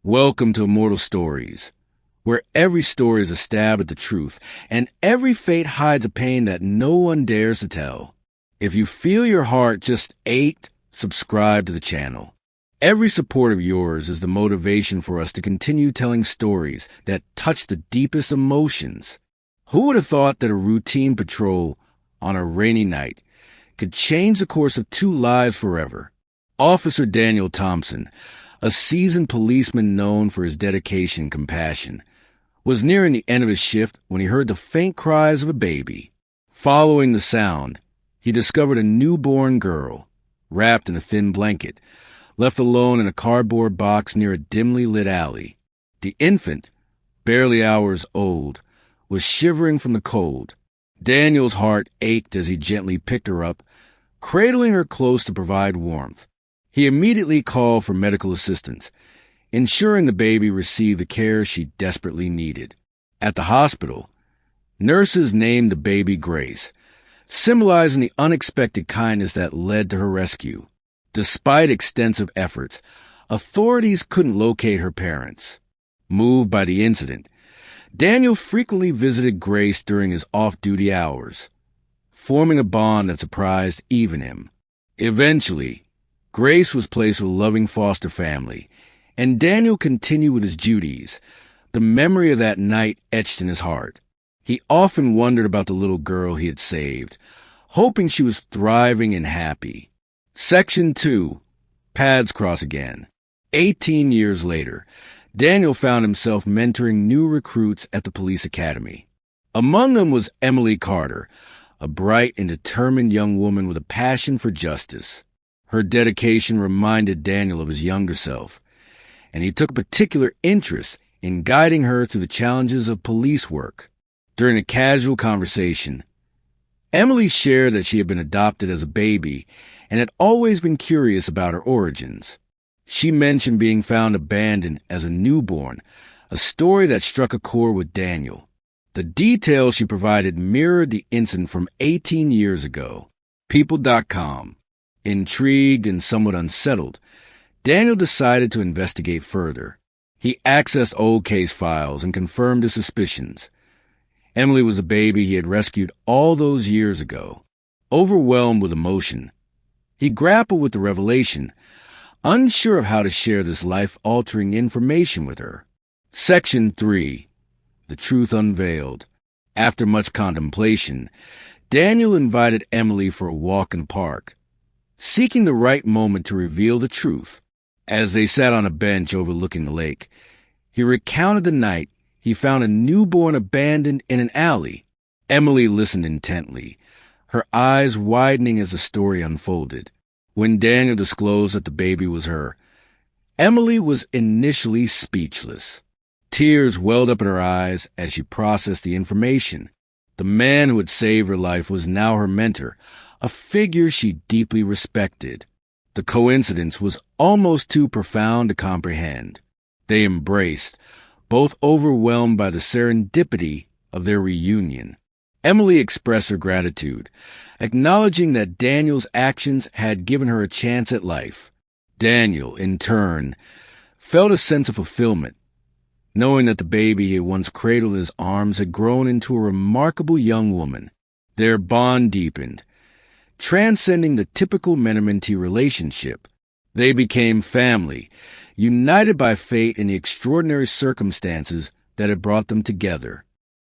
Welcome to Immortal Stories, where every story is a stab at the truth, and every fate hides a pain that no one dares to tell. If you feel your heart just ached, subscribe to the channel. Every support of yours is the motivation for us to continue telling stories that touch the deepest emotions. Who would have thought that a routine patrol on a rainy night could change the course of two lives forever? Officer Daniel Thompson, a seasoned policeman known for his dedication and compassion, was nearing the end of his shift when he heard the faint cries of a baby. Following the sound, he discovered a newborn girl, wrapped in a thin blanket, left alone in a cardboard box near a dimly lit alley. The infant, barely hours old, was shivering from the cold. Daniel's heart ached as he gently picked her up, cradling her close to provide warmth. He immediately called for medical assistance, ensuring the baby received the care she desperately needed. At the hospital, nurses named the baby Grace, symbolizing the unexpected kindness that led to her rescue. Despite extensive efforts, authorities couldn't locate her parents. Moved by the incident, Daniel frequently visited Grace during his off-duty hours, forming a bond that surprised even him. Eventually, Grace was placed with a loving foster family, and Daniel continued with his duties, the memory of that night etched in his heart. He often wondered about the little girl he had saved, hoping she was thriving and happy. Section 2. Paths Cross Again. 18 years later, Daniel found himself mentoring new recruits at the police academy. Among them was Emily Carter, a bright and determined young woman with a passion for justice. Her dedication reminded Daniel of his younger self, and he took a particular interest in guiding her through the challenges of police work. During a casual conversation, Emily shared that she had been adopted as a baby and had always been curious about her origins. She mentioned being found abandoned as a newborn, a story that struck a chord with Daniel. The details she provided mirrored the incident from 18 years ago. People.com. Intrigued and somewhat unsettled, Daniel decided to investigate further. He accessed old case files and confirmed his suspicions. Emily was a baby he had rescued all those years ago. Overwhelmed with emotion, he grappled with the revelation, unsure of how to share this life-altering information with her. Section 3. The Truth Unveiled. After much contemplation, Daniel invited Emily for a walk in the park, seeking the right moment to reveal the truth. As they sat on a bench overlooking the lake, he recounted the night he found a newborn abandoned in an alley. Emily listened intently, her eyes widening as the story unfolded. When Daniel disclosed that the baby was her, Emily was initially speechless. Tears welled up in her eyes as she processed the information. The man who had saved her life was now her mentor, a figure she deeply respected. The coincidence was almost too profound to comprehend. They embraced, both overwhelmed by the serendipity of their reunion. Emily expressed her gratitude, acknowledging that Daniel's actions had given her a chance at life. Daniel, in turn, felt a sense of fulfillment, knowing that the baby he had once cradled in his arms had grown into a remarkable young woman. Their bond deepened, transcending the typical men-and-mentee relationship. They became family, united by fate and the extraordinary circumstances that had brought them together.